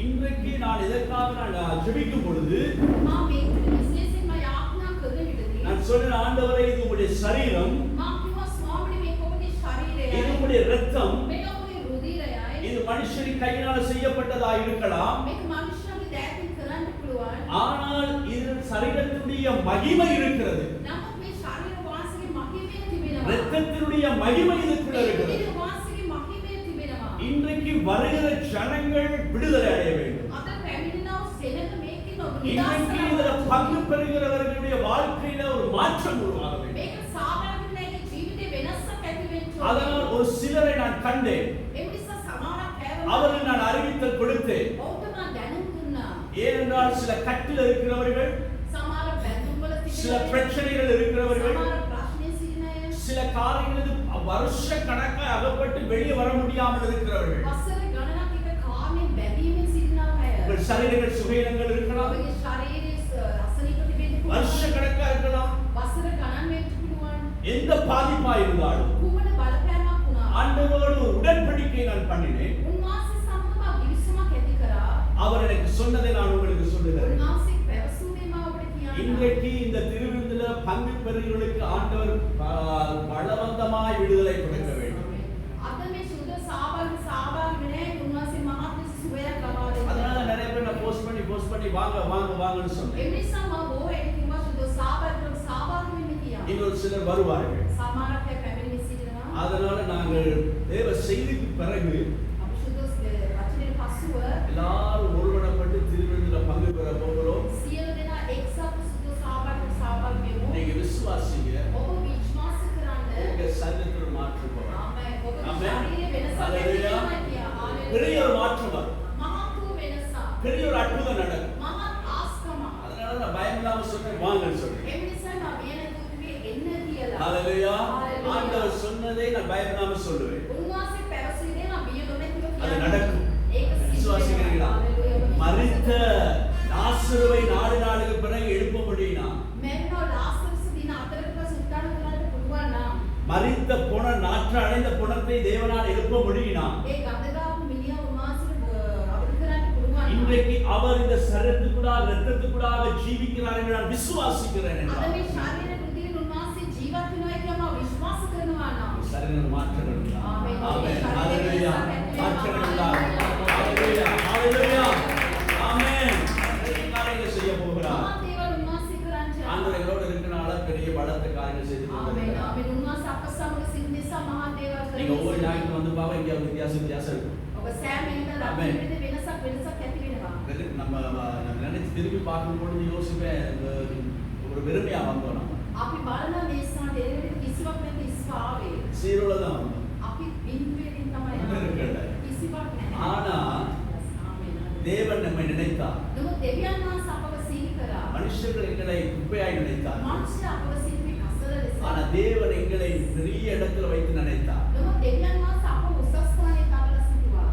இன்றைக்கு நான் இதற்காக நான் ஜெபிக்கும் பொழுது நான் சொன்ன ஆண்டவரே இது உங்களுடைய சரீரம், இது உங்களுடைய இரத்தம், இது மனுஷரின் கையினால் செய்யப்பட்டதா இருக்கலாம், ஆனால் இது சரீரத்தினுடைய மகிமை இருக்கிறது, இரத்தத்தினுடைய மகிமை இதுக்குள்ள இருக்கிறது. இன்றைக்கு வருகிற ஜனங்கள் விடுதலை அடைய வேண்டும். இன்றைக்கு இதில் பங்கு பெறுகிறவர்களுடைய வாழ்க்கையில ஒரு மாற்றம் உருவாக வேண்டும். அதனால் ஒரு சிலரை நான் கண்டேன், அவர்கள் நான் அறிவித்தல் கொடுத்தேன். ஏனென்றால் சில கட்டில் இருக்கிறவர்கள், சில பிரச்சனைகள் இருக்கிறவர்கள், சில காரியங்களில் வருஷ கணக்காக அகப்பட்டு வெளியே வர முடியாமல் இருக்கிறவர்கள், சரீரங்கள் சுகையினங்கள் இருக்கலாம், வருஷ கணக்கா இருக்கலாம், எந்த பாதிப்பா இருந்தாலும் ஆண்டவரோடு ஒரு உடன்படிக்கை நான் பண்ணினேன். அவர் எனக்கு சொன்னதை நான் உங்களுக்கு சொல்லுகிறேன். இன்றைக்கு இந்த திருவிருந்தில பங்கு பெறுகிறவர்களுக்கு ஆண்டவர் பலவந்தமாய் விடுதலை கொடுக்க வேண்டும். அதனால நிறைய பேர் நான் போஸ்ட் பண்ணி வாங்க வாங்க வாங்கன்னு சொன்னேன். இன்னொரு சிலர் வருவார்கள். அதனால நாங்கள் தேவ செய்திக்கு பிறகு எல்லாரும் ஒருவனப்பட்டு திருவிருந்தில பங்கு பெற போகிறோம். நீங்க விசுவாசிங்க, உங்க சரீரத்துல மாற்றம் வரும். பெரிய ஒரு மாற்றம் வரும், பெரிய ஒரு அற்புதம் நடக்கும். அதனால நான் பயம் இல்லாம சொன்னேன், வாங்கன்னு சொன்னேன். ஹல்லேலூயா. ஆண்டவர் சொன்னதை நான் பயம் இல்லாம சொல்லுவேன், அது நடக்கும். விசுவாசிக்கிறீங்களா? மரித்த லாசருவை 4 நாளுக்கு பிறகு எழுப்ப முடியுமா? மரித்த போன நாற்று அடைந்த புணத்தை தேவனால் எழுப்ப முடியுமா? இன்றைக்கு அவர் இந்த சரீரத்துக்குள்ளாக இரத்தத்துக்குள்ளாக ஜீவிக்கிறார் என்று நான் விசுவாசிக்கிறேன். சரீரம் மாற்றங்கள் உண்டாகும். ஆமென். ஹல்லேலூயா. மாற்றங்கள் உண்டாகும். ஹல்லேலூயா. ஹல்லேலூயா. ஆமென். காரியங்களை செய்ய போகிறார். ஆண்டவர் எங்களோடு இருக்கிறனால பெரிய பலத்த காரியங்கள் செய்து கொண்டிருக்கிறார். நீங்க ஒவ்வொரு ஞாயிற்று வந்து பாவ இங்க வித்தியாசம் இருக்கும். நம்ம நினைச்சு திரும்பி பார்க்கும் பொழுது யோசிப்பேன், ஒரு பெருமையா வந்தோம். சீரோல தான் வந்தோம். ஆனா தேவன் நம்மை நினைத்தார். மனுஷர்கள் எங்களை குப்பையாய் நினைத்தார். ஆனா தேவன் எங்களை பெரிய இடத்துல வைத்து நினைத்தார்.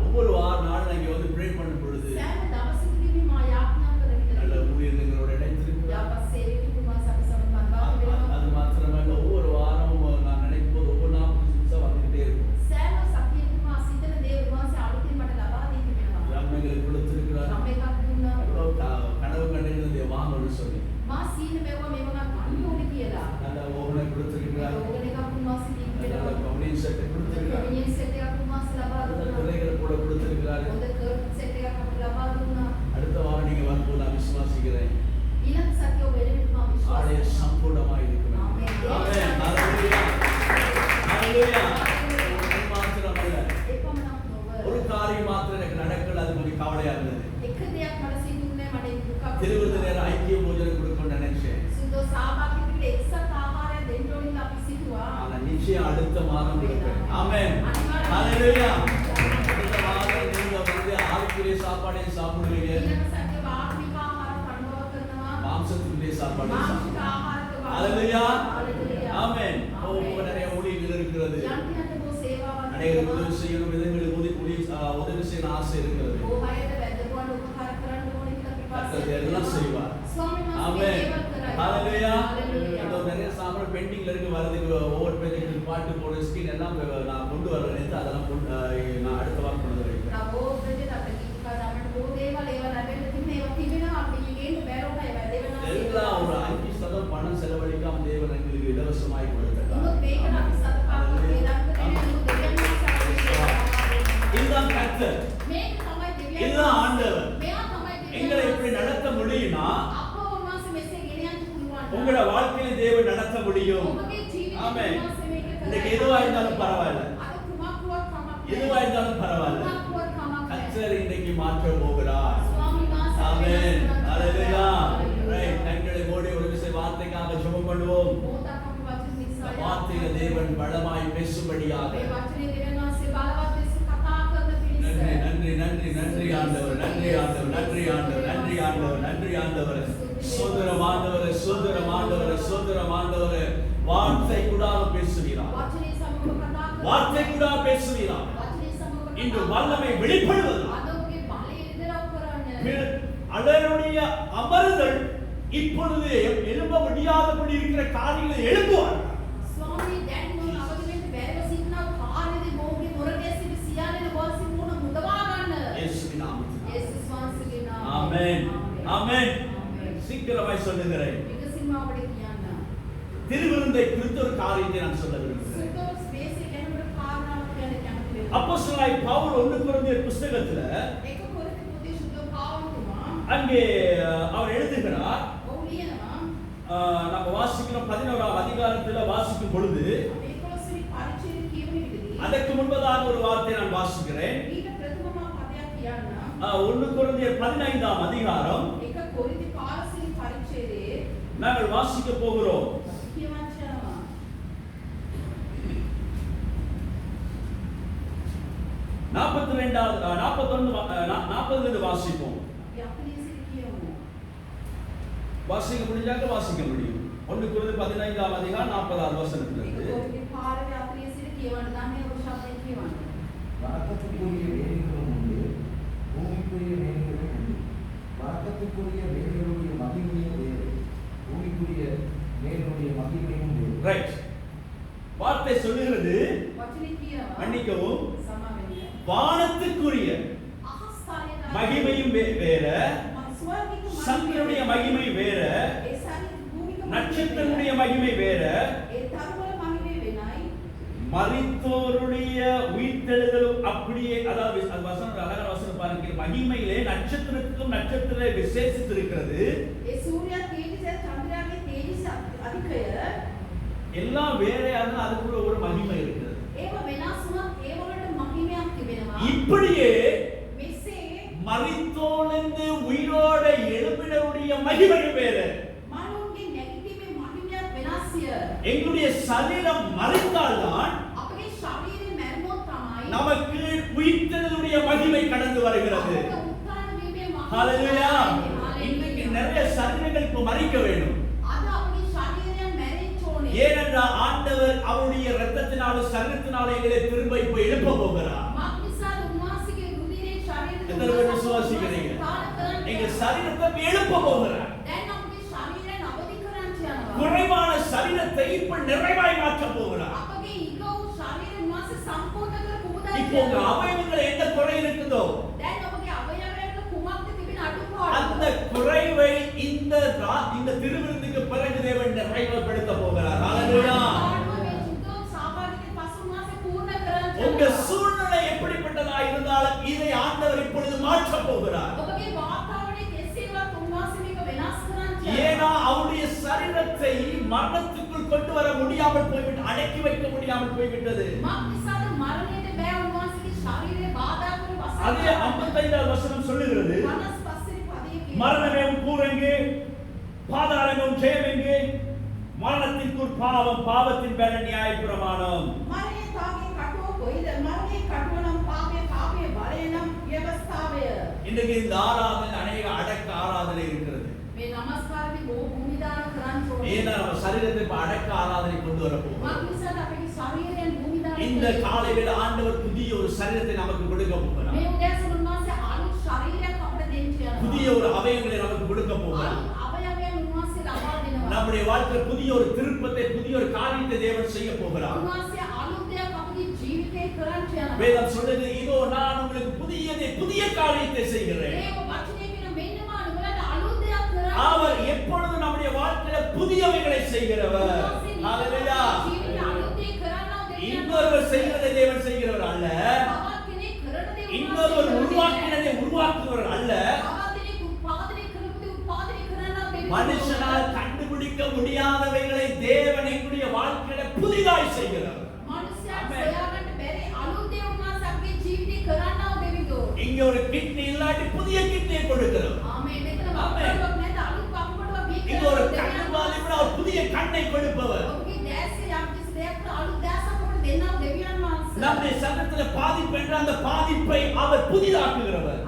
ஒவ்வொரு நாள் இங்க வந்து ப்ரே பண்ணும் பொழுது நல்ல ஊழியர்களோட இணைந்திருக்கிறார். அது மாத்திரமல்ல, ஒவ்வொரு வாரமும் நான் நினைக்கும் போது ஒவ்வொரு நாளும் புதுசா வந்துகிட்டே இருக்கும். எங்களுக்கு கொடுத்திருக்கிறார். கனவு கண்டிருந்ததை வாங்கணும்னு சொல்லி நல்ல ஓவனை கொடுத்திருக்கிறார். நல்ல கவுனிங் செட்டை கொடுத்திருக்கிறார். துறைகளை கூட கொடுத்திருக்கிறார். அடுத்த வாரம் நீங்க வரும்போது நான் விசுவாசிக்கிறேன், ஆலய சம்பூர்ணமாக இருக்கிறேன். ஆமென். ஹல்லேலூயா. ஹல்லேலூயா. மாத்திரமல்ல, ஒரு காரியம் மாத்திரம் எனக்கு நடக்கல, அது கொஞ்சம் கவலையா இருந்தது. திருவிருந்த நேரம் ஐக்கிய போஜனம் கொடுக்கணும்னு நினைச்சேன். ஆனா நிச்சயம் அடுத்த மாதம் கொடுப்பேன். ஆமென். ஹல்லேலூயா. அடுத்த மாதம் நீங்க வந்து ஆவிக்குரிய சாப்பாடையும் சாப்பிடுவீங்க, மாம்சத்துக்குரிய சாப்பாடு. ஹல்லேலூயா. ஆமென். நிறைய ஊழியர்கள் இருக்கிறது, அநேகருக்கு உதவி செய்யணும், விதங்களுக்கு உதவி செய்யணும் ஆசை இருக்கிறது. எல்லாம் செய்வார். ஆமென். ஹல்லேலூயா. நிறைய சாமான் பெண்டிங்ல இருக்கு, வரதுக்கு ஒவ்வொரு பேருக்கு பாட்டு போட ஸ்கிரீன் எல்லாம் நான் கொண்டு வரேன். அதெல்லாம் நான் அடுத்த வாரம் கொண்டு வரேன். கர்த்தர். இதுதான் ஆண்டவர். எங்களை இப்படி நடத்த முடியும்னா உங்களோட வாழ்க்கையில தேவன் நடத்த முடியும். ஆமென். இன்னைக்கு எதுவா இருந்தாலும் பரவாயில்ல, எதுவா இருந்தாலும் பரவாயில்ல, கர்த்தர் இன்னைக்கு மாற்ற போகிறார். ஆமென். ஹalleluya. ரைட். கண்களை மூடி ஒரு விசை வார்த்தைக்காக ஜெபம் பண்ணுவோம். வார்த்தையில தேவன் பலமாய் பேசும்படியாக. நன்றி நன்றி நன்றி ஆண்டவர், நன்றி ஆண்டவர், நன்றி ஆண்டவர், நன்றி ஆண்டவர், நன்றி ஆண்டவர். சோதரம் ஆண்டவரே, சோதரம் ஆண்டவரே, சோதரம் ஆண்டவரே. வார்த்தை கூட பேசுகிறார், வார்த்தை கூட பேசுகிறார். இன்று வல்லமை வெளிப்படுவது அவருடைய அமர்தல் இப்பொழுது எழும்ப முடியாதபடி இருக்கிற காரியங்களை எழுப்புவார். ஆமென் ஆமென். சீக்கிரமாய் சொல்லுகிறேன். திருவிருந்தை குறித்த ஒரு காரியத்தை நான் சொல்ல விரும்புகிறேன். அப்போஸ்தலனாய் பவுல் 1 கொரிந்தியர் புத்தகத்துல அங்கே அவர் எழுதுகிறார். நம்ம வாசிக்கிறோம் 11ஆம் அதிகாரத்துல வாசிக்கும் பொழுது அதற்கு முன்பதாக ஒரு வார்த்தை நான் வாசிக்கிறேன். 1 கொரிந்தியர் 15ஆம் அதிகாரம் நாங்கள் வாசிக்க போகிறோம். 40 வாசிப்போம். வாசிக்க முடிஞ்சாக்க வாசிக்க முடியும். 1 கொரிந்தியர் 15ஆம் அதிகாரம் 40வது வசனத்திலிருந்து வணக்கத்துக்குரிய வேலைகளும் உண்டு, பூமிக்குரிய வேலைகளும் உண்டு. வணக்கத்துக்குரிய வேலைகளுடைய மகிமையும் வேறு, பூமிக்குரிய வேலைகளுடைய மகிமையும் வேறு. ரைட். வார்த்தை சொல்லுகிறது, மன்னிக்கவும், வானத்துக்குரிய மகிமையும் வேற, சந்திரனுடைய மகிமை வேற, நட்சத்திரனுடைய மகிமை வேற, மரித்தோருடைய உயிர்த்தெழுதலும் அப்படியே. அதாவது வசனம் அழகான வசனம் பாருங்க. மகிமையிலே நட்சத்திரத்துக்கும் நட்சத்திர விசேஷித்திருக்கிறது. எல்லாம் வேறையாக அதுக்குள்ள ஒரு மகிமை இருக்கிறது. இப்படியே மரித்தோலிருந்து உயிரோட எழுப்பினருடைய மகிமை வேறு. எங்களுடைய சரீரம் மரித்தால்தான் நமக்கு உயிர்த்தெழுதலுடைய மகிமை கடந்து வருகிறது. ஹalleluya. இன்னைக்கு நிறைய சரீரங்கள் இப்ப மரிக்க வேண்டும். ஏனென்றால் ஆண்டவர் அவருடைய இரத்தத்தினாலும் சரீரத்தினாலும் எங்களை திரும்ப இப்ப எழுப்ப போகிறார். எத்தனை பேர் விசுவாசிக்கிறீங்க? எங்க சரீரத்தை எழுப்ப போகிறார். குறைவான சரீரத்தை இப்ப நிறைவாய் மாற்ற போகிறார். இப்போ உங்க அவயவங்களை எந்த குறை இருக்குதோ அந்த குறைவை இந்த திருவிருந்துக்கு பிறகு தேவன் நிறைவுபடுத்த போகிறார். ஹalleluya. உங்க சூழ்நிலை எப்படிப்பட்டதா இருந்தாலும் இதை ஆண்டவர் இப்பொழுது மாற்ற போகிறார். ஏனா அவருடைய சரீரத்தை மரணத்துக்குள் கொண்டு வர முடியாமல் போய்விட்டு, அடக்கி வைக்க முடியாமல் போய்விட்டது. அதே 55வது வசனம் சொல்லுகிறது, மரணமே கூறெங்கே, பாதாளமே ஜெயமெங்கே, மரணத்திற்குள் பாவம், பாவத்தின் மேல நியாயப்பிரமாணம். இன்றைக்கு இந்த ஆராதனை அநேக அடக்க ஆராதனை இருக்கிறது. ஏன்னா நம்ம சரீரத்தை இப்ப அடக்க ஆராதனை கொண்டு வர போகிறோம். இந்த காலையில் ஆண்டவர் புதிய ஒரு சரீரத்தை நமக்கு கொடுக்க போகிறார். புதிய ஒரு அவயங்களை நமக்கு கொடுக்க போகிறார். நம்முடைய வாழ்க்கை புதிய ஒரு திருப்பத்தை, புதிய ஒரு காரியத்தை தேவன் செய்ய போகிறார். வேதம் சொல்றது, இதோ நான் உங்களுக்கு புதிய காரியத்தை செய்கிறேன். அவர் எப்பொழுது நம்முடைய வாழ்க்கையில புதியவைகளை செய்கிறவர். ஹalleluya. இன்னொருவர் செய்கிறதை தேவன் செய்கிறவர் அல்ல. இன்னொரு உருவாக்கினதை உருவாக்குவர் அல்ல. மனுஷனால் கண்டுபிடிக்க முடியாதவைகளை தேவன் எங்களுடைய வாழ்க்கையில புதிதாய் செய்கிறார். இங்க ஒரு கிட்னி இல்லாட்டி புதிய கிட்னியை கொடுக்கிறார். இங்க ஒரு கண்ணு பாதிப்புனா ஒரு புதிய கண்ணை கொடுப்பவர். நம்முடைய சரீரத்துல பாதிப்பு என்ற அந்த பாதிப்பை அவர் புதிதாக்குகிறவர்.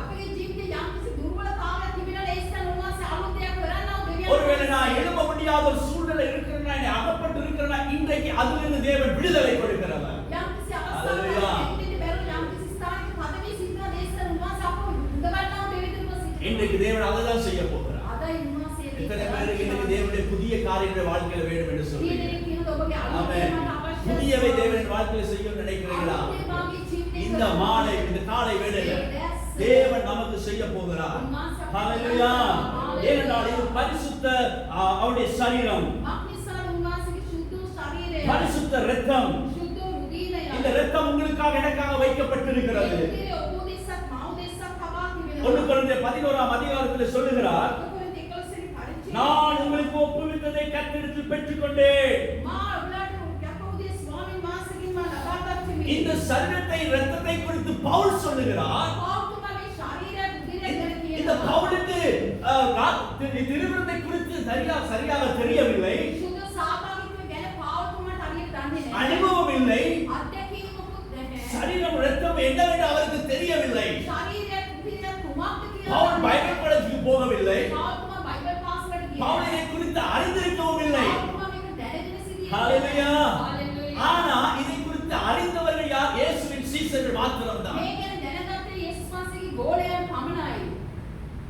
ஒருவேளை நான் எழும்ப முடியாத ஒரு சூழ்நிலை இருக்கிறேன்னா, அகப்பட்டு இருக்கிறேன்னா, இன்றைக்கு அதிலிருந்து தேவன் விடுதலை கொடுக்கிறவர். இன்றைக்கு தேவன் அதைதான் செய்ய போகிறார். எத்தனை பேருக்கு இன்னைக்கு தேவனுடைய புதிய காரியங்களை வாழ்க்கையில வேண்டும் என்று சொல்றீங்க? புதியவை தேவன் வாழ்க்கையில செய்ய நினைக்கிறீங்களா? இந்த மாலை இந்த காலை வேளையில தேவன் நமக்கு செய்ய போகிறார். ஹalleluya. ஏனென்றால் இது பரிசுத்த அவருடைய சரீரம், பரிசுத்த இரத்தம். இந்த இரத்தம் உங்களுக்காக எனக்காக வைக்கப்பட்டிருக்கிறது. 1 கொரிந்தியர் 11ஆம் அதிகாரத்தில் சொல்லுகிறார், நான் உங்களுக்கு ஒப்புவித்ததை கர்த்தரிடத்தில் பெற்றுக்கொண்டேன். இந்த சரீரத்தை இரத்தத்தை குறித்து பவுல் சொல்லுகிறார். இந்த பவுலுக்கு திருவிருந்தை குறித்து சரியாக தெரியவில்லை, அனுபவம் இல்லை, சரீரம் இரத்தம் என்னவென்று அவருக்கு தெரியவில்லை. பவுல் பைபிள் காலேஜுக்கு போகவில்லை, பவுல் இதை குறித்து அறிந்திருக்கவும் இல்லை. ஹalleluya. ஆனா இதை குறித்து அறிந்தவர்கள் யார்? இயேசுவின் சீஷர்கள் மாத்திரம்தான்.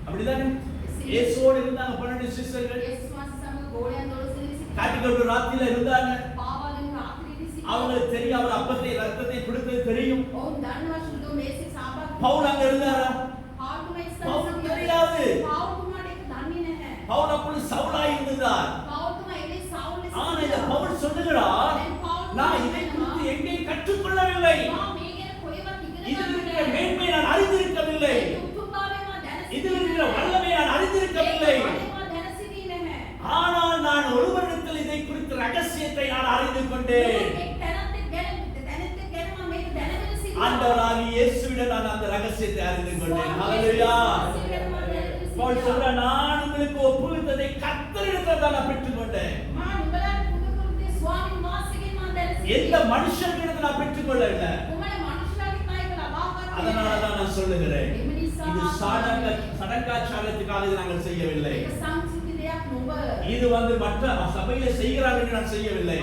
அப்படிதானே? இயேசுவோடு இருந்தாங்க 12 சீஷர்கள். காட்டிக்கொண்டு ராத்திரில இருந்தாங்க. அவங்களுக்கு தெரியும் அவர் அப்பத்தை ரத்தத்தை கொடுத்தது தெரியும். பவுல் அங்க இருந்தாரா? பவுல் தெரியாது. பவுல் அப்பொழுது சவுலாய் இருந்தார். ஆனா இந்த பவுல் சொல்லுகிறார், நான் இதை குறித்து எங்கேயும் கற்றுக்கொள்ளவில்லை, இதில் இருக்கிற மேன்மை நான் அறிந்திருக்கவில்லை, இதில் இருக்கிற வல்லமை நான் அறிந்திருக்கவில்லை. ஆனால் நான் ஒருவரிடத்தில் இதை குறித்த ரகசியத்தை நான் அறிந்து கொண்டேன். ஆண்டவராகிய இயேசுவிடம் நான் அந்த ரகசியத்தை அறிந்து கொண்டேன். ஹalleluya. பவுல் சொல்றார், நான் உங்களுக்கு ஒப்புவித்ததை கர்த்தரிடத்தில் தான் நான் பெற்றுக்கொண்டேன். எந்த மனுஷனிடத்தில் நான் பெற்றுக்கொள்ளவில்லை. அதனால தான் நான் சொல்லுகிறேன், இது சடங்காச்சாரத்துக்காக நாங்கள் செய்யவில்லை. இது மற்ற சபையில செய்கிறார்கள் என்று நான் செய்யவில்லை.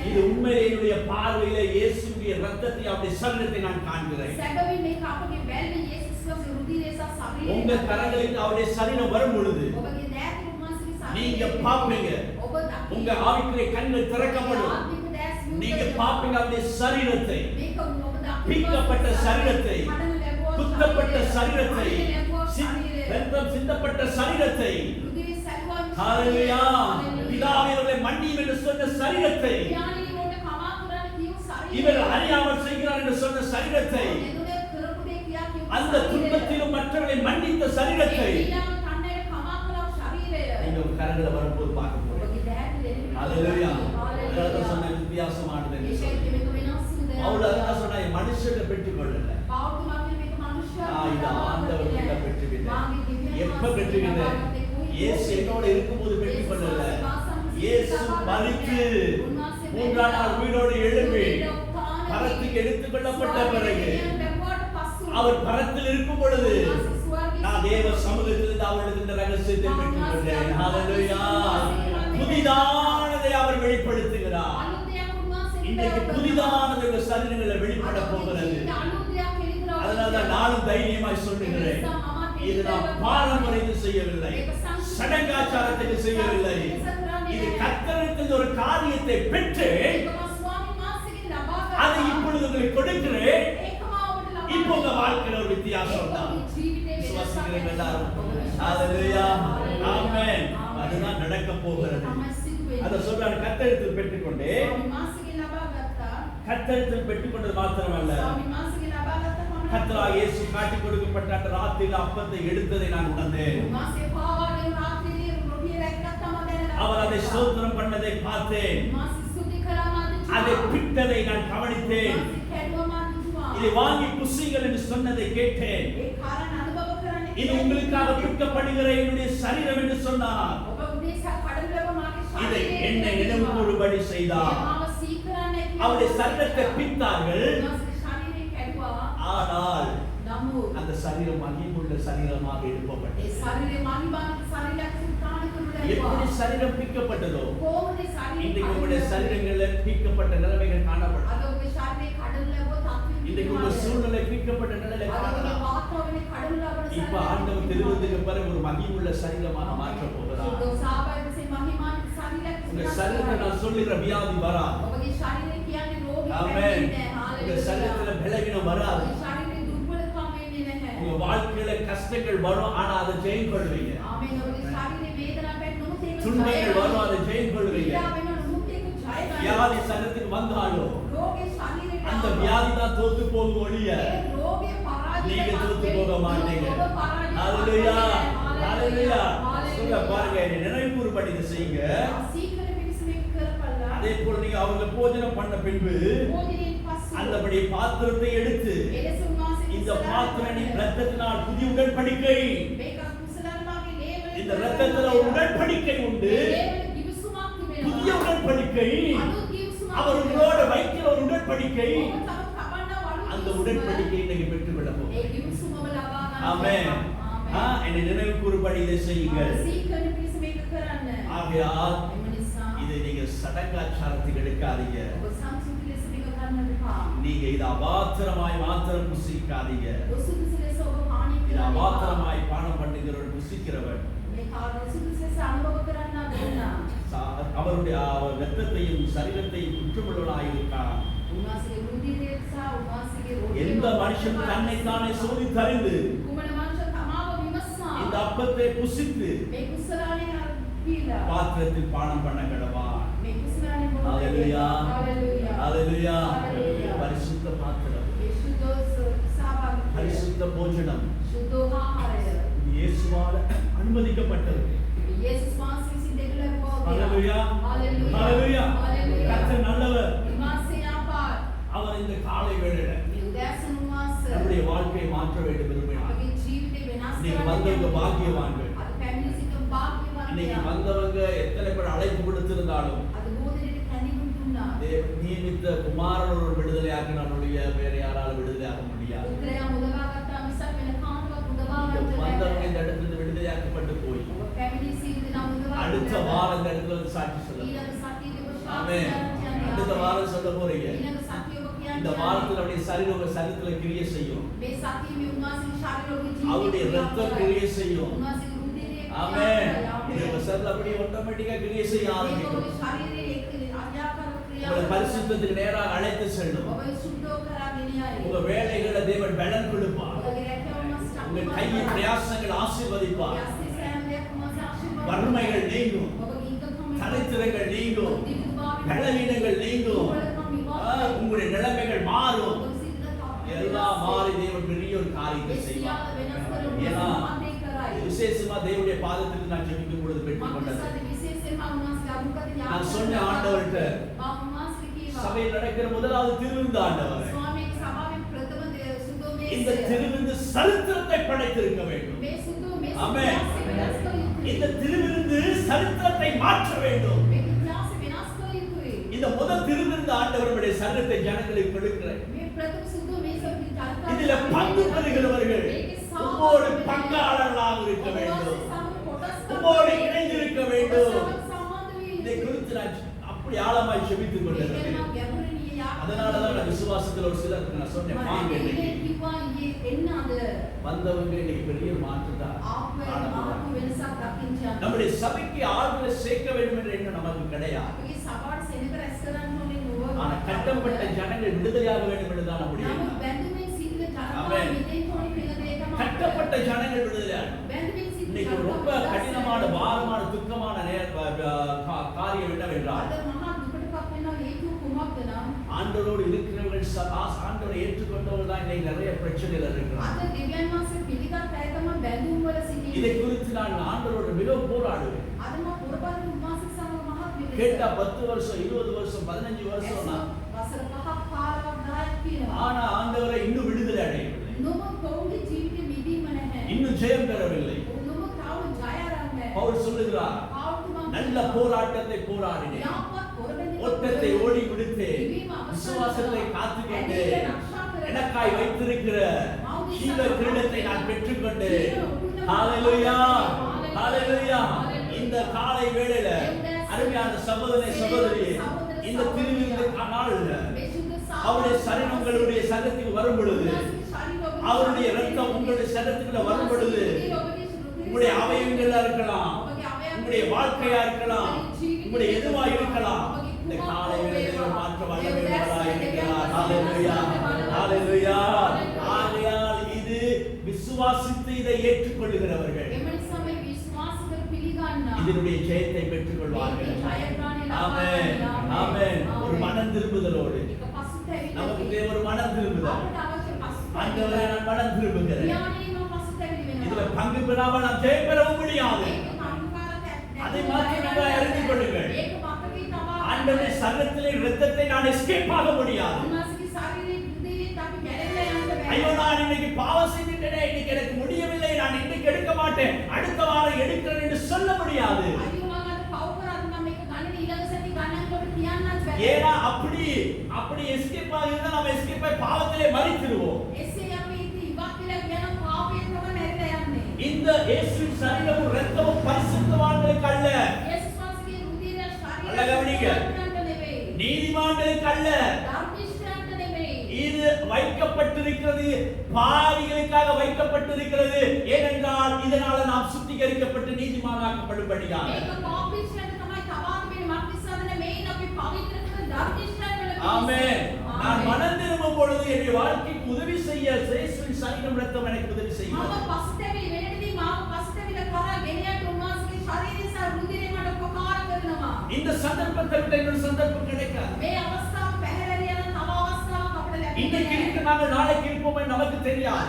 இது உண்மையிலே என்னுடைய பார்வையில இயேசுவின் இரத்தத்தை அவருடைய சரீரத்தை நான் காண்கிறேன். உங்க கரங்களுக்கு அவருடைய சரீரம் வரும் பொழுது நீங்க பாப்பீங்க, உங்க ஆவிக்குரிய கண்கள் திறக்கப்படும். நீங்க பாப்பீங்க அவருடைய சரீரத்தை, பிக்கப்பட்ட சரீரத்தை, குத்தப்பட்ட சரீரத்தை, இரத்தம் சிந்தப்பட்ட சரீரத்தை. ஹalleluya. பிதாவே அவர்களை மன்னியும் என்று சொன்ன சரீரத்தை, இவர் அறியாமல் செய்கிறார் என்று சொன்ன சரீரத்தை, அந்த துன்பத்திலும் மற்றவர்களை மன்னித்த சரீரத்தை நீங்க கரங்களை வரும்போது பார்க்க போறீங்க. ஹalleluya. அதனால சொன்ன வித்தியாசமானது என்று சொல்றேன். அவ்வளவுதான் சொன்னா மனுஷனை பெற்றுக்கொள்ளல, இது ஆண்டவர்கிட்ட பெற்றுக்கிட்டேன். எப்ப பெற்றுக்கிட்டேன்? இயேசு என்னோட இருக்கும்போது பெற்றுக்கொள்ளல. இயேசு மரித்து 3ஆம் நாள் உயிரோடு எழும்பி பரத்துக்கு எடுத்துக் கொள்ளப்பட்ட பிறகு, அவர் பரத்தில் இருக்கும் பொழுது நான் தேவ சமூகத்திலிருந்து அவர்களுக்கு இந்த ரகசியத்தை பெற்றுக்கொண்டேன். ஹalleluya. புதிதானதை அவர் வெளிப்படுத்துகிறார். இன்றைக்கு புதிதானது உங்கள் சரீரங்களில் வெளிப்பட போகிறது. அதனால்தான் நானும் தைரியமாய் சொல்லுகிறேன், இது நான் பாரம்பரியத்தில் செய்யவில்லை, சடங்காச்சாரத்துக்கு செய்யவில்லை. இது கர்த்தரிடத்தில் ஒரு காரியத்தை பெற்று அதை இப்பொழுது உங்களுக்கு கொடுக்கிறேன். இப்போ உங்க வாழ்க்கையில ஒரு வித்தியாசம் தான். விசுவாசிக்கிறீங்க எல்லாரும்? ஹalleluya. ஆமென். அதுதான் நடக்க போகிறது. அத சொல்றாரு, கர்த்தரிடத்தில் பெற்றுக்கொண்டே. கர்த்தரிடத்தில் பெற்றுக்கொண்டது மாத்திரமல்ல, கர்த்தராகிய இயேசு காட்டி கொடுக்கப்பட்ட அந்த ராத்திரியில் அப்பத்தை எடுத்ததை நான் உணர்ந்தேன். அவர் அதை ஸ்தோத்திரம் பண்ணதை பார்த்தேன். அதை பிட்டதை நான் கவனித்தேன். இதை வாங்கி புசிங்கள் என்று சொன்னதை கேட்டேன். இது உங்களுக்காக பிற்கப்படுகிற என்னுடைய சரீரம் என்று சொன்னார். இதை என்னை நினைவு கூறும்படி செய்தார். அவருடைய சரீரத்தை பித்தார்கள். ஆனால் அந்த சரீரம் மகிமுள்ள சரீரமாக எழுப்பப்பட்டது. எப்படி சரீரம் பிக்கப்பட்டதோ இன்றைக்கு உங்களுடைய சரீரங்களில் பிக்கப்பட்ட நிலைமைகள் காணப்படும். இன்றைக்கு உங்கள் சூழ்நிலை பிக்கப்பட்ட நிலையில காணப்படும். இப்ப ஆண்டவர் திருவதுக்கு பிறகு ஒரு மகிமுள்ள சரீரமாக மாற்ற போகிறார். உங்க சரீரத்தை நான் சொல்லுகிற வியாதி வராது. ஆமென். உங்க சரீரத்துல பலவீனம் வராது. உங்க வாழ்க்கையில கஷ்டங்கள் வரும், ஆனா அதை ஜெயம் கொள்வீங்க. துன்பங்கள் வரும், அதை ஜெயம் கொள்வீங்க. வியாதி சரீரத்துக்கு வந்தாலும் அந்த வியாதி தான் தோத்து போகும் ஒழிய நீங்க தோத்து போக மாட்டீங்க. ஹalleluya, ஹalleluya. சொல்ல பாருங்க, நினைவு கூறும்படி இதை செய்யுங்க. அதே போல நீங்க அவங்க போஜனம் பண்ண பின்பு அந்தபடி பாத்திரத்தை எடுத்து இந்த பாத்திரம் இரத்தத்தினால் புதிய உடன்படிக்கை, இந்த இரத்தத்துல ஒரு உடன்படிக்கை உண்டு, புதிய உடன்படிக்கை. அவர் உங்களோட வைக்கிற ஒரு உடன்படிக்கை, அந்த உடன்படிக்கை இன்னைக்கு பெற்றுவிட போகிறோம். ஆமென். என்னை நினைவு கூறும்படி இதை செய்யுங்கள். ஆகையால் இதை நீங்க சடங்காச்சாரத்துக்கு எடுக்காதீங்க. நீங்க இதை அபாத்திரமாய் மாத்திரம் புசிக்காதீங்க. இது அபாத்திரமாய் பானம் பண்ணுகிறவர் புசிக்கிறவர் அவருடைய இரத்தத்தையும் சரீரத்தையும் குற்றமுள்ளவனாய் இருக்கான். எந்த மனுஷன் தன்னை தானே சோதித்தறிந்து இந்த அப்பத்தை புசித்து பாத்திரத்தில் பானம் பண்ண கடவான். ஹalleluya, ஹalleluya. பரிசுத்த பாத்திரம், பரிசுத்த போஜனம் இயேசுவால் அனுமதிக்கப்பட்டது. ஹalleluya, ஹalleluya. கர்த்தர் நல்லவர். அவர் இந்த காலை வேளையில நம்முடைய வாழ்க்கையை மாற்ற வேண்டும் விரும்பினார். இன்னைக்கு வந்தவங்க பாக்கியவான்கள். இன்னைக்கு வந்தவங்க எத்தனை பேர் அழைப்பு கொடுத்திருந்தாலும் நியமித்த குமாரன் ஒரு விடுதலை ஆக்கினாலுடைய வேற யாராலும் விடுதலை ஆக முடியாது. வந்தவங்க இந்த இடத்துல விடுதலையாக்கப்பட்டு போய் அடுத்த வாரம் இந்த இடத்துல வந்து சாட்சி சொல்லலாம். ஆமென். அடுத்த வாரம் சொல்ல போறீங்க. இந்த வாரத்தில் அப்படியே சரீரம் உங்க சரீரத்துல கிரியை செய்யும். அவருடைய ரத்தம் கிரியை செய்யும். ஆமென். இந்த சரீரம் அப்படியே ஆட்டோமேட்டிக்கா கிரியை செய்ய ஆரம்பிக்கும். உங்களை பரிசுத்தத்துக்கு நேராக அழைத்து செல்லும். உங்க வேலைகளை தேவன் பலன் கொடுப்பார். உங்க கையின் பிரயாசங்கள் ஆசீர்வதிப்பார். வறுமைகள் நீங்கும், தரித்திரங்கள் நீங்கும், பலவீனங்கள் நீங்கும், உங்களுடைய நிலைமைகள் மாறும். எல்லாம் மாறி தேவன் பெரிய ஒரு காரியத்தை செய்வார். ஏன்னா விசேஷமா தேவனுடைய பாதத்தில் நான் ஜெபிக்கும் பொழுது பெற்றுக் கொண்டது. நான் சொன்ன ஆண்டவர்கிட்ட சபையில் நடக்கிற முதலாவது திருவிருந்து ஆண்டவர், இந்த திருவிருந்து சரித்திரத்தை படைத்திருக்க வேண்டும். ஆமென். இந்த திருவிருந்து சரித்திரத்தை மாற்ற வேண்டும். இந்த முதல் திருவிருந்து ஆண்டவருடைய சரீரத்தை ஜனங்களுக்கு கொடுக்கிறார். இதில பங்கு பெறுகிறவர்கள் உம்மோடு பங்காளர்களாக இருக்க வேண்டும், உம்மோடு இணைந்திருக்க வேண்டும். இதை குறித்து நான் அப்படி ஆழமாய் செபித்துக் கொண்டிருக்கிறேன். அதனாலதான் நான் விசுவாசத்தில் ஒரு சிலருக்கு நான் சொன்னேன், வந்தவங்க இன்னைக்கு பெரிய மாற்றத்தான். நம்முடைய சபைக்கு ஆளுகளை சேர்க்க வேண்டும் என்ற எண்ணம் நமக்கு கிடையாது. ஆனா கட்டப்பட்ட ஜனங்கள் விடுதலையாக வேண்டும் என்றுதான் நம்முடைய கட்டப்பட்ட ஜனங்கள் விடுதலையாக. இன்னைக்கு ரொம்ப கடினமான பாரமான துக்கமான காரியம் என்னவென்றால், ஆண்டவரோடு இருக்கிறவர்கள் ஆண்டவரை ஏற்றுக்கொண்டவர்கள் தான் இன்னைக்கு நிறைய பிரச்சனைகள் இருக்கிறாங்க. අද දෙවියන් වහන්සේ පිළිගත් අය තමයි බැඳුම් වල සිටින්නේ. இதை குறித்து நான் ஆண்டவரோடு மிகவும் போராடுவேன். අද මම පුරපත් උන්වහන්සේ සමග මහත් විමසනවා. கேட்டா 10 வருஷம் 20 வருஷம் 15 வருஷம் நான் වසර 5ක් 15ක් 10ක් කියනවා. ஆனா ஆண்டவரை இன்னும் விடுதலை அடையவில்லை. නමුත් ඔවුන්ගේ ජීවිතේ මිදීම නැහැ. இன்னும் ஜெயம் பெறவில்லை. නමුත් තාම ජය අරන්නේ. பவுல் சொல்லுகிறார், நல்ல போராட்டத்தை போராடினேன், ஓட்டத்தை ஓடி முடித்தேன், விசுவாசத்தை காத்துக்கொண்டேன், எனக்காய் வைத்திருக்கிற ஜீவ கிரீடத்தை நான் பெற்றுக்கொண்டேன். ஹalleluya, ஹalleluya. இந்த காலை வேளையில அருமையான சகோதரனே சகோதரியே, இந்த திருவிருந்து நாளில் அவருடைய சரீரம் உங்களுடைய சரீரத்துக்கு வரும் பொழுது, அவருடைய ரத்தம் உங்களுடைய சரீரத்துக்குள்ள வரும் பொழுது, உங்களுடைய அவயவங்களா இருக்கலாம், உங்களுடைய வாழ்க்கையா இருக்கலாம், உங்களுடைய எதுவா இருக்கலாம், இந்த காலை வேளையில மாற்ற வல்லமையுள்ளவராய் இருக்கிறார். ஹalleluya, ஹalleluya. ஆகையால் இது விசுவாசித்து இதை ஏற்றுக்கொள்கிறவர்கள் இதனுடைய ஜெயத்தை பெற்றுக் கொள்வார்கள். ஆமென், ஆமென். ஒரு மனம் திரும்புதலோடு நமக்கு தேவை ஒரு மனம் திரும்புதல். ஆண்டவரே, நான் மனம் திரும்புகிறேன். இதுல பங்கு பெறாமல் நாம் ஜெயம் பெறவும் முடியாது. அதை மாத்திரமே அறிந்து கொள்ளுங்கள். ஆண்டவருடைய சரீரத்திலே இரத்தத்தை நான் எஸ்கேப் ஆக முடியாது. ஐயோ, நான் இன்னைக்கு பாவம் செய்துட்டேனே, இன்னைக்கு எனக்கு முடியவில்லை, நான் இன்னைக்கு எடுக்க மாட்டேன், அடுத்த வாரம் எடுக்கிறேன் என்று சொல்ல முடியாது. ஏன்னா அப்படி எஸ்கேப் ஆகிருந்தா நம்ம எஸ்கேப் ஆகி பாவத்திலே மரித்திடுவோம். இந்த இயேசுவின் சரீரமும் இரத்தமும் பரிசுத்தவான்களுக்கு அல்ல, நீதிமான்களுக்கு அல்ல. இது வைக்கப்பட்டிருக்கிறது, பாவிகளுக்காக வைக்கப்பட்டிருக்கிறது. ஏனென்றால் இதனால நாம் சுத்திகரிக்கப்பட்டு நீதிமானாக்கப்படும்படியாக. ஆமென். நான் மனம் திரும்பும் பொழுது என்னுடைய வாழ்க்கைக்கு உதவி செய்ய இயேசுவின் சரீரம் இரத்தம் எனக்கு உதவி செய்யும். இந்த சந்தர்ப்பத்தை விட இன்னொரு சந்தர்ப்பம் கிடைக்காது. இன்னைக்கு இருக்க நாங்கள் நாளைக்கு இருப்போம் நமக்கு தெரியாது.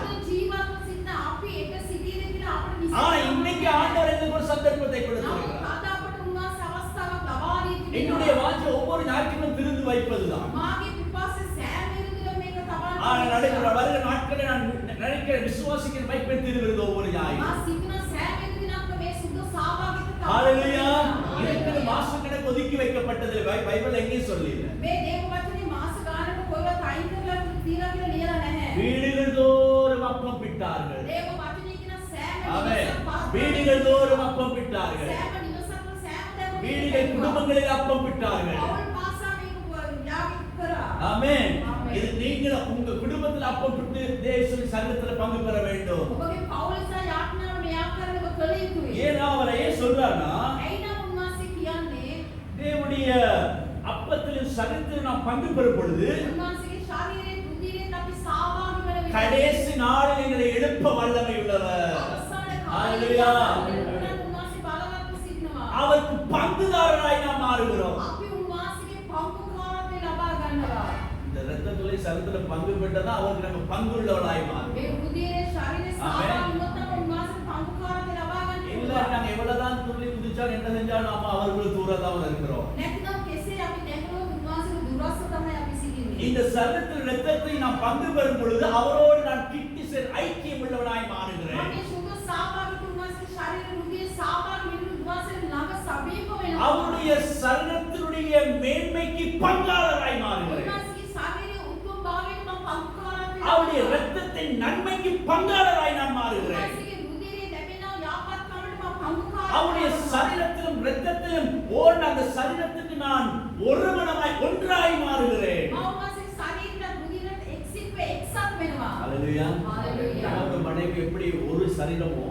ஆனா இன்னைக்கு ஆண்டவர் எனக்கு ஒரு சந்தர்ப்பத்தை கொடுத்திருக்கிறார். என்னுடைய வாஞ்சை ஒவ்வொரு ஞாயிற்றுக்கிழமையும் திறந்து வைப்பதுதான். ஆனா நடக்கிற வருகிற நாட்களில் நான் நினைக்கிற விசுவாசிக்கிற வைப்பை திருவிருது ஒவ்வொரு ஞாயிறு. ஹalleluya. இதற்கு மாச கணக்கு ஒதுக்கி வைக்கப்பட்டது பைபிள் எங்கேயும் சொல்லல. வீடுகள் தோறும் அப்பம் பிட்டார்கள். ஆமென். வீடுகள் தோறும் அப்பம் பிட்டார்கள். வீடுகள் குடும்பங்களில் அப்பம் பிட்டார்கள். ஆமென். இது நீங்கள் உங்க குடும்பத்தில் அப்பம் பிட்டு தேவனுடைய சங்கத்தில் பங்கு பெற வேண்டும். ஏன்னா அவரே சொல்றானா, தேவனுடைய அப்பத்திலும் சங்கத்தில் நாம் பங்கு பெறும் பொழுது கடைசி நாளில் எங்களை எழுப்ப வல்லமை உள்ளவர். ஹalleluya. அவருக்கு பங்குதாரராய் நாம் மாறுகிறோம். இந்த இரத்தத்திலே சரீரத்திலே பங்கு பெற்றதா அவருக்கு நம்ம பங்குள்ளவராய் மாறுகிறோம். இல்ல நாங்க எவ்வளவுதான் துள்ளி குதிச்சாலும் என்ன செஞ்சாலும் நாம அவர்களுக்கு தூரதான் இருக்கிறோம். இந்த சரீரத்தின் இரத்தத்தை நாம் பங்கு பெறும் பொழுது அவரோடு நான் கிட்டி சேர் ஐக்கியம் உள்ளவனாய் மாறுகிறேன். அவருடைய சரீரத்தினுடைய மேன்மைக்கு பங்காளராய் மாறுகிறேன். அவருடைய இரத்தத்தின் நன்மைக்கு பங்காளராய் நான் மாறுகிறேன். அவருடைய சரீரத்திலும் இரத்தத்திலும் ஓர் அந்த சரீரத்துக்கு நான் ஒருவனாய் ஒன்றாய் மாறுகிறேன். ஹalleluya. நமக்கு மனைவி எப்படி ஒரு சரீரமோ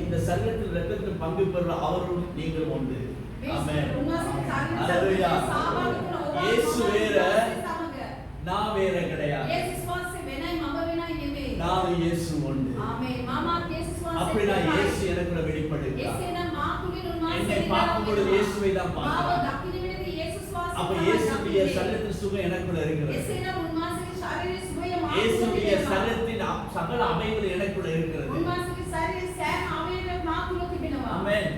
இந்த சரீரத்தில் இரத்தத்தில் பங்கு பெறுற அவரோடு நீங்கள் உண்டு. ஆமென். ஹalleluya. இயேசு வேற, நான் வேற கிடையாது. நான் இயேசு உண்டு. அப்படினா இயேசு எனக்குள்ள வெளிப்படுகிறார். என்னை பார்க்கும் பொழுது இயேசுவை தான் பார்க்கிறேன். அப்ப இயேசுக்கு இயேசுடைய சரீரத்தின் சுகம் எனக்குள்ள இருக்கிறது. එසේනම් උන්වහන්සේගේ ශරීරයේ සුවය මා තුළ இயேசுடைய තිබෙනවා. சரீரத்தின் சகல அமைப்புகள் எனக்குள்ள இருக்கிறது. උන්වහන්සේගේ ශරීරයේ සෑම අවයවයක් මා තුළ තිබෙනවා. ஆமென்.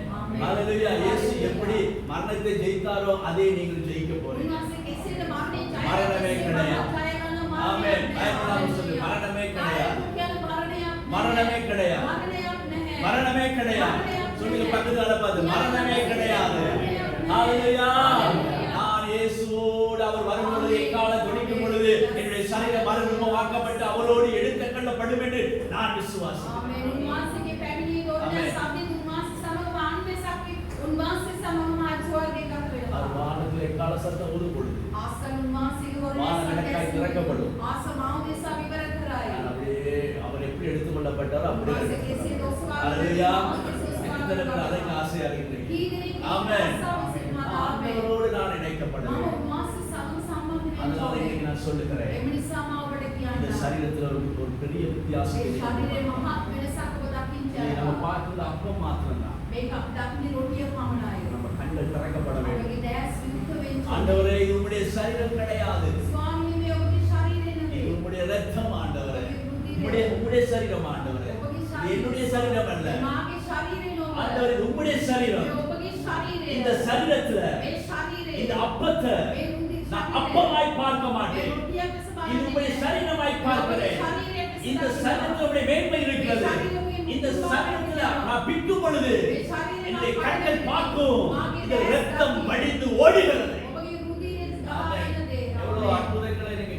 ஹalleluya. இயேசு எப்படி மரணத்தை ஜெயித்தாரோ அதே நீங்கள் ஜெயிக்க போறீங்க. උන්වහන්සේ කෙසේද මරණය ජය மரணமே கிடையாது. ஆமென். பைபிள் சொல்லு மரணமே கிடையாது. மரணமே கிடையாது. மரணமே கிடையாது. சொல்லுங்க பக்கத்துல பார்த்து மரணமே கிடையாது. ஹalleluya. நான் இயேசுவோடு அவர் வரும்போது எக்கால துணிக்கும் பொழுது என்னுடைய சரீரம் மறுரூபமாக்கப்பட்டு அவரோடு எடுத்துக்கொள்ளப்படும் என்று நான் விசுவாசிக்கிறேன். ආමේන්. උන්වහන්සේගේ පැමිණීම දෝරන සම්පූර්ණ උන්වහන්සේ සමග වාන්නේ සක්කි උන්වහන්සේ සමග මා ස්වර්ගයට ගත වෙනවා. அவர் வானத்தில் எக்கால சத்தம் ஊதும் பொழுது ආසන උන්වහන්සේගේ වරණය வானங்களுக்காய் திறக்கப்படும். ආස මාවදේශ විවර කරයි. அப்படியே அவர் எப்படி எடுத்துக்கொள்ளப்பட்டாரோ அப்படியே උන්වහන්සේ කෙසේ எடுத்துக்கொள்ளப்பட்டார். දොස්වාගත ஹalleluya. කෙසේ எத்தனை அதற்கு ஆசையா இருக்கிறீங்க. කීදෙනෙක් ஆமென். ආසාව සිටිනවා. ஆண்டவரோடு நான் இணைக்கப்படுவேன். මම උන්වහන්සේ සමග සම්බන්ධ அதனால වෙනවා. இன்னைக்கு நான் சொல்லுகிறேன். එම නිසා මා ඔබට இந்த කියන්නම්. சரீரத்துல ஒரு பெரிய வித்தியாசம் මේ இருக்கு. ශරීරයේ මහත් වෙනසක් ඔබ දකින්න இதை நம்ம යනවා. பார்க்கிறது அப்பம் மாத்திரம்தான். මේක අප දකින්නේ රොටිය පමණයි. நம்ம கண்கள் திறக்கப்பட வேண்டும். ඔබගේ දැස් විමුක්ත වෙන්න. ஆண்டவரே இது உம்முடைய சரீரம் கிடையாது. ස්වාමීනි මේ ඔබගේ ශරීරය இது නෙවෙයි. உம்முடைய ரத்தம் ஆண்டவரே. உம்முடைய சரீரம் ஆண்டவரே. இது என்னுடைய சரீரம் அல்ல. මාගේ ශරීරය නොව. ஆண்டவரே இது உம்முடைய சரீரம். මේ ඔබගේ ශරීරය. இந்த சரீரத்துல මේ ශරීරය. இந்த அப்பத்தை මේ උන්ගේ நான் ශරීරය. அப்பமாய் பார்க்க මේ மாட்டேன். රොටියක් ලෙස இது உம்முடைய බලන්නේ. சரீரமாய் ඔබගේ பார்க்கிறேன். ශරීරයක් ලෙස இந்த දකිනවා. சரீரத்தில் உம்முடைய மேன்மை இருக்கிறது. இந்த சரீரத்துல நான் பிக்கும் பொழுது என்னுடைய கண்கள் பார்க்கும். இந்த ரத்தம் வடிந்து ஓடுகிறது. ඔබගේ රුධිරය ගලා ஆமென். එන දේ. எவ்வளவு அற்புதங்களை நீங்க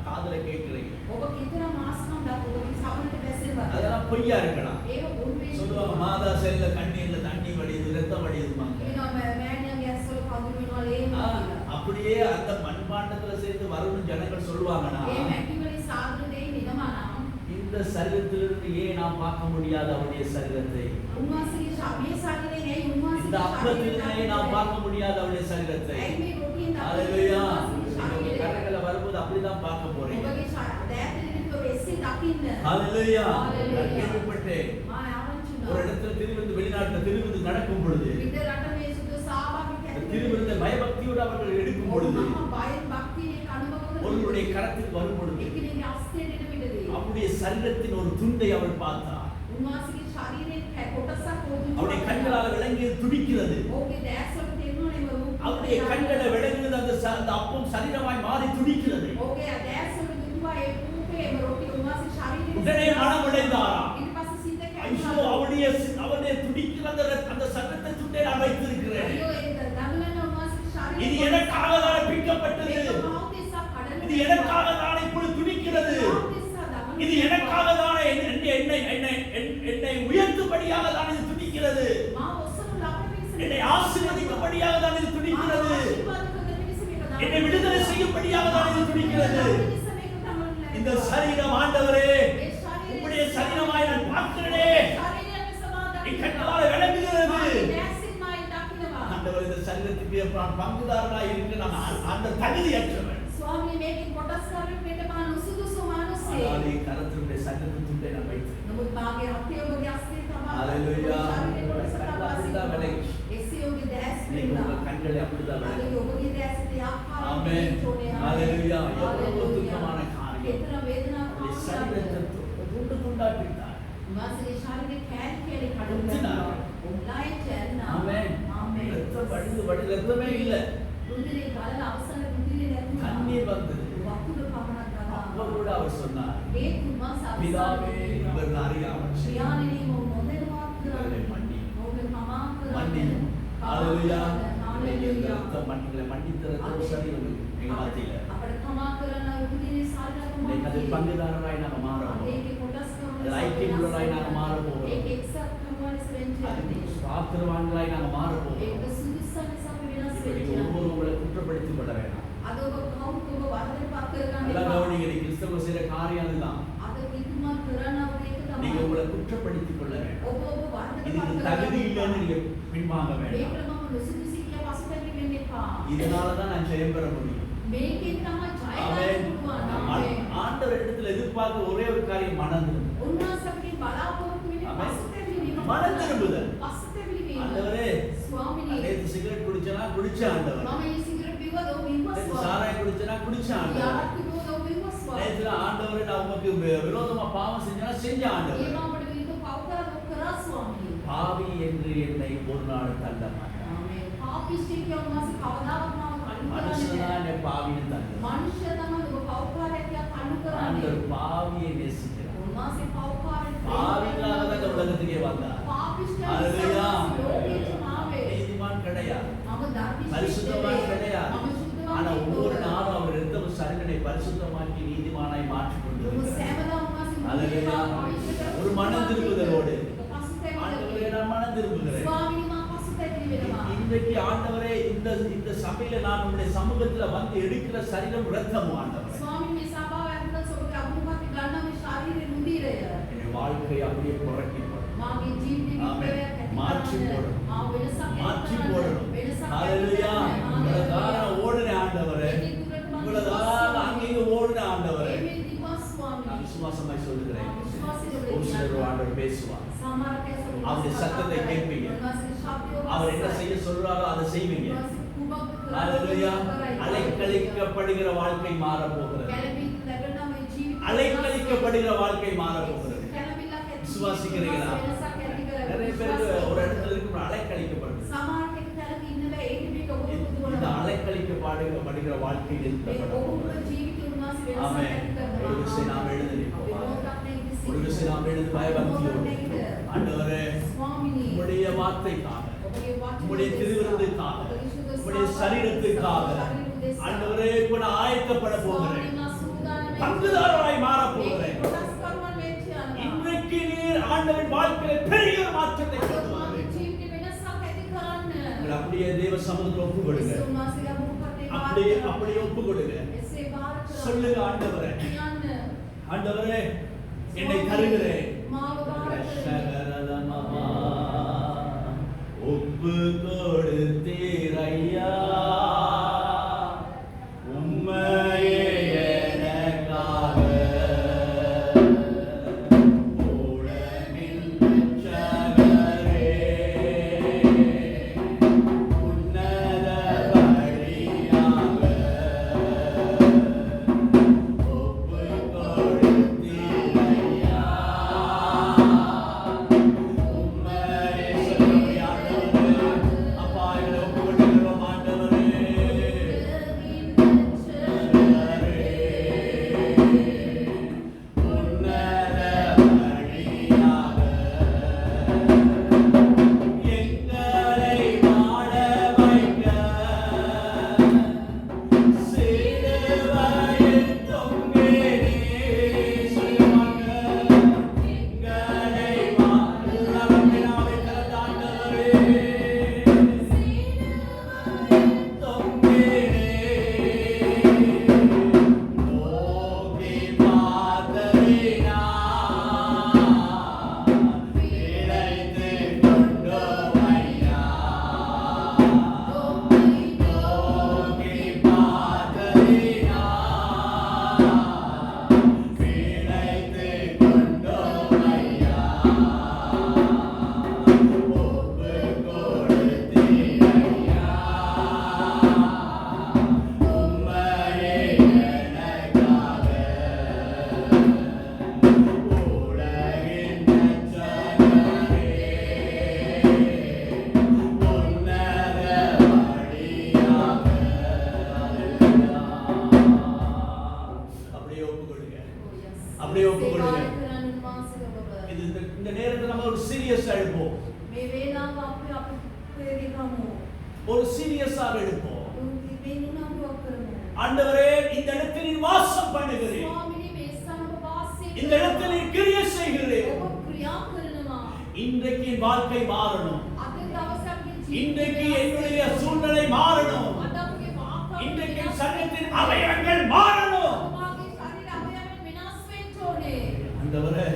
காதுல கேட்கிறீங்க. ඔබ කිතර මාස්කම් දක්ව ඔබගේ සවනට බැසෙවද. அதெல்லாம் பொய்யா இருக்கலாம். ඒක බොරුවේ. சொல்லுவாங்க மாதா செல்ல கண்ணீர்ல தண்ணி வடியுது ரத்தம் வடியுதுமாங்க. වෙනවා මෑණියන්ගේ ඇස්වල කඳුළු වෙනවා ලේ ஆ, වෙනවා. அப்படியே அந்த மண்பாண்டத்துல சேர்ந்து வரும்னு ஜனங்கள் சொல்லுவாங்கன்னா ඒ මැටි වලින් සාදන දෙයි නිගමනම් இந்த சரீரத்திலிருந்து ஏன் நாம் பார்க்க முடியாது அவருடைய சரீரத்தை? උන්වහන්සේගේ ශාපිය ශරීරේ නෙයි இந்த උන්වහන්සේගේ அப்பத்திலே நாம் பார்க்க முடியாது அவருடைய சரீரத்தை. ඇයි මේ රොටියෙන් ஹalleluya. ශරීරය. கரங்களை வரும்போது அப்படிதான் பார்க்க போறீங்க. ඔබගේ දෑතෙනින් ඔබ එසේ දකින්න. ஹalleluya. Hallelujah. நான் கேள்விப்பட்டேன். මා ආරංචි ஒரு වුණා. இடத்துல திருவிருந்து வெளிநாட்டுல திருவிருந்து நடக்கும் பொழுது විද රට මේ සුදු සාභාවික இந்த திருவிருந்தை பயபக்தியோடு அவர்கள் எடுக்கும் பொழுது මහා බයෙන් භක්තියේ අනුභව ஒருவருடைய கரத்துக்கு வரும் பொழுது එකිනෙක අස්තේට එන විදිහේ அவருடைய சரீரத்தின் ஒரு துண்டை அவள் பார்த்தார். උන්වහන්සේගේ ශරීරයේ කොටසක් ඕදුන அவருடைய கண்களால் விளங்கியது துடிக்கிறது. ඔහුගේ දැස්වල තේරුණේ මේ அவருடைய கண்களை விளங்குவது அந்த அப்பம் சரீரமாய் மாறி துடிக்கிறது. ඔහුගේ දැස්වල දුවා ඒ රූපේ රොටි උන්වහන්සේ ශරීරයේ உடனே மனம் உடைந்தாரா? ඊට පස්සේ සිත ஐயோ அவருடைய துடிக்கிற அந்த சரீரத்தை துண்டை நான் வைத்திருக்கிறேன். අයියෝ ඒ දඟලන උන්වහන්සේ ශරීරය இது எனக்காக தான் பிக்கப்பட்டது. இது எனக்காக தான் இப்பொழுது துடிக்கிறது. இது எனக்காக தான் என்னை உயர்த்தும்படியாக தான் இது துடிக்கிறது. என்னை ஆசீர்வதிக்கும்படியாக தான் இது துடிக்கிறது. என்னை விடுதலை செய்யும்படியாக தான் இது துடிக்கிறது. இந்த சரீரம் ஆண்டவரே உம்முடைய சரீரமாய் நான் பார்க்கிறேனே. என் கண்களால் விளங்குகிறது. ஆண்டவர் இந்த சரீரத்துக்கு நான் பங்குதாரனாய் இருக்க நான் அந்த தகுதியற்றவன். ස්වාමී මේකේ කොටස් කරගෙන මෙන්න මා නුසුදුසු මිනිස්සේ. ஆனால் என் கரத்தினுடைய சரீரத்தின் துண்டை நான் வைத்தேன். නමුත් මාගේ හතේ ඔබගේ අස්තේ තමයි. Hallelujah. ශරීරයේ කොටස அப்படிதான் තමයි. விளங்கி. එසේ ඔබගේ දැස් நீங்க වෙනවා. உங்க கண்களை அப்படிதான் விளங்கி. අද ඔබගේ දැස්ට ஆமென். ஹalleluya. எவ்வளவு துக்கமான காரியம். केतන වේදනාවක් அவருடைய சரீரத்தை துண்டு துண்டாக்கிட்டார். මාසගේ ශරීරේ කෑලි කෑලි உச்சினார். කඩනවා. උන්ලායිට යන්න. ஆமென். ආමෙන්. ரத்தம் வடிந்து ரத்தமே இல்ல. රුධිරේ ගලන අවසන රුධිරේ නැතුණා. கண்ணீர் வந்தது. වකුගඩ පමණක් ගලා. அப்ப கூட அவர் சொன்னார் ඒ කුමාස பிதாவே இவர் அறியாமல் ශ්‍රියානිනී මොදෙනවත් இவர்களை කරන්නේ. மன்னியும். ඔබ කමා மன்னியும். ஹalleluya. ஹalleluya. மன்னித்த ரத்தம் சரீரம் எங்க மத்தியில. අපිට කමා කරන රුධිරේ இன்னைக்கு அது සාරගත பங்குதாரராய் நாங்க மாற போறோம். ඒකේ කොටස් அது ஐக்கியம் உள்ளவராய் நாங்க மாற போறோம். ඒක එක්සත් කමවලස් වෙන්නේ. அது பாத்திரவான்களாய் நாங்க மாற போறோம். ඒක සුදුසුසන් සම වෙනස් இப்படி වෙන්නේ. ஒவ்வொரு உங்களை குற்றப்படுத்திக் கொள்ள வேண்டாம். අද ඔබ කවුරුත් ඔබ වරදට පත් කරගන්න நல்லா එපා. கவனிங்க, நீங்க கிறிஸ்தவ செய்யற காரியம் அதுதான். අද කිතුමා කරනව ඒක நீங்க තමයි. உங்களை குற்றப்படுத்திக் கொள்ள வேண்டாம். ඔබ ඔබ වරදට இதுக்கு පත් தகுதி කරගන්න இல்லைன்னு நீங்க பின்வாங்க வேண்டாம். මේකට මම නුසුදුසු කියලා පසුතැවි වෙන්න එපා. இதனாலதான் நான் ஜெயம் பெற முடியும். මේකෙන් තමයි ජය ஆமென். ගන්න පුළුවන්. ආමෙන්. ஆண்டவர் இடத்துல எதிர்பார்க்க ஒரே ஒரு காரியம் மனம் திரும்புதல். උන්වහන්සේගේ බලාපොරොත්තු වෙන්නේ ஆமென். පසුතැවි වීම. மனம் திரும்புதல். පසුතැවි වීම. ஆண்டவரே ස්වාමිනේ நேத்து சிகரெட் குடிச்சேனா குடிச்ச ஆண்டவர். මම මේ සිගරට් බිව්වද ඔව් බිව්වා நேத்து நான் குடிச்சேன் You ஆண்டவரே. have to know the will of God. நேத்துல ஆண்டவரே நான் உமக்கு விரோதமா பாவம் செஞ்சா செஞ்ச ஆண்டவரே. ඒවා අපිට විරුද්ධ පව් කරලා ඔක් කරා ස්වාමී. பாவி என்று என்னை ஒரு நாள் தள்ள மாட்டார். ආමේන්. පාපිෂ්ඨ කියන මාස කවදාවත් මාව කණු කරන්නේ மனுஷன்தான் නැහැ. என்னை பாவின்னு தள்ளுவார். මනුෂ්‍ය තමයි ඔබ පව්කාරයෙක් කියලා කණු කරන්නේ. ஆண்டவர் பாவியை நேசிக்கிறார். උන්වහන්සේ පව්කාරයෙක් பாவிக்காக தான் இந்த உலகத்துக்கே வந்தார். පාපිෂ්ඨ அல்லேலூயா. ලෝකෙට මාවේ. நீதிமான் கிடையாது. මම ධර්මිෂ්ඨ பரிசுத்தவான் கிடையாது. මම සුද්ධවාන් ஆனா ஒவ்வொரு නෙවෙයි. நாளும் அவர் எடுத்த ஒரு சரீரனை பரிசுத்தமாக்கி நீதிமானாய் மாற்றிக் ඔබ கொண்டிருக்கிறார். සෑමදාම උන්වහන්සේ அல்லேலூயா. ஒரு மனம் திரும்புதலோடு ஆண்டவரே நான் மனம் திரும்புகிறேன். ස්වාමීනි මම පසුතැවිලි වෙනවා. இன்றைக்கு ஆண்டவரே இந்த சபையில நான் உங்களுடைய சமூகத்துல வந்து எடுக்கிற சரீரம் ரத்தம் ஆண்டவரே. ස්වාමීනි මේ සභාව ඇතුළත ඔබගේ අභිමුඛத்தை ගන්න මේ ශාරීරික රුධිරය என் வாழ்க்கை அப்படியே புரட்டி போடும். මාගේ ජීවිතේ ආමේන්. විතරයක් மாற்றி போடும். මාව වෙනසක් மாற்றி போடணும். ஹalleluya. உங்களதான ஓடுன ஆண்டவரே. உங்களதான அங்கேயே ஓடுன ஆண்டவரே. මේ දිවස් ස්වාමීනි நான் விசுவாசமாய் சொல்லுகிறேன். විශ්වාසයෙන් ஒரு சிலர் ඔබ ஆண்டவர் பேசுவார். සමහරකේ அவருடைய சத்தத்தை கேட்பீங்க. அவர் என்ன செய்ய சொல்றாரோ அதை செய்வீங்க. ஹalleluya. அலைக்கழிக்கப்படுகிற வாழ்க்கை மாற போகிறது. அலைக்கழிக்கப்படுகிற வாழ்க்கை மாற போகிறது. விசுவாசிக்கிறீங்களா? நிறைய பேர் ஒரு இடத்துல இருக்கும் அலைக்கழிக்கப்படுது. இந்த அலைக்கழிக்கப்படுகிற வாழ்க்கை நிறுத்தப்படும். ஆமென். ஒரு விஷயம் நாம் எழுதி நிற்போமா? ஒரு விஷயம் நாம் எழுதி பயபக்தியோடு ஆண்டவரே உம்முடைய வார்த்தைக்காக உம்முடைய திருவிருந்துக்காக உம்முடைய சரீரத்துக்காக ஆண்டவரே கூட ஆயத்தப்பட போகிறேன். பங்குதாரராய் மாற போகிறேன். இன்றைக்கு நீர் ஆண்டவரின் வாழ்க்கையில் பெரிய மாற்றத்தை கொண்டு வருவீர். உங்களை அப்படியே தேவ சமூகத்தில் ஒப்பு கொடுங்க. அப்படியே ஒப்பு கொடுங்க. சொல்லுங்க ஆண்டவரே, ஆண்டவரே என்னை தருகிறேன். ஒப்பு கொடுத்தீர் ஐயா, உம்மையே எனக்காக உலகின் ரட்சகரே, உன்னத வழியாக ஒப்பு கொடுத்தீர் ஐயா, உம்மையே சொல்லுங்க ஆண்டவரே. அப்பா எங்களை ஒப்பு கொடுக்கிறோம் ஆண்டவரே. அப்படியே ஒப்பு கொடுங்க. இந்த நேரத்துல நம்ம ஒரு சீரியஸா எடுப்போம். ஒரு சீரியஸாக எடுப்போம். ஆண்டவரே இந்த இடத்தில் நீர் வாசம் பண்ணுகிறீர். இந்த இடத்தில் நீர் கிரியை செய்கிறீர். இன்றைக்கு என் வாழ்க்கை மாறணும். இன்றைக்கு என்னுடைய சூழ்நிலை மாறணும். இன்றைக்கு சரீரத்தின் அவயவங்கள் மாறணும். ஆண்டவரே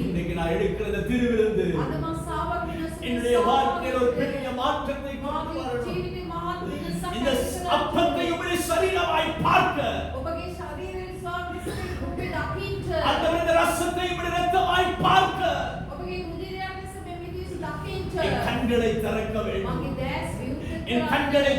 இன்றைக்கு நான் எடுக்கிற இந்த திருவிருந்து என்னுடைய வாழ்க்கையில் ஒரு பெரிய மாற்றத்தை கொண்டு வரணும். இந்த அப்பத்தை உம்முடைய சரீரமாய் பார்க்க, ஆண்டவரே இந்த ரசத்தை உம்முடைய இரத்தமாய் பார்க்க என் கண்களை திறக்க வேண்டும். என் கண்களை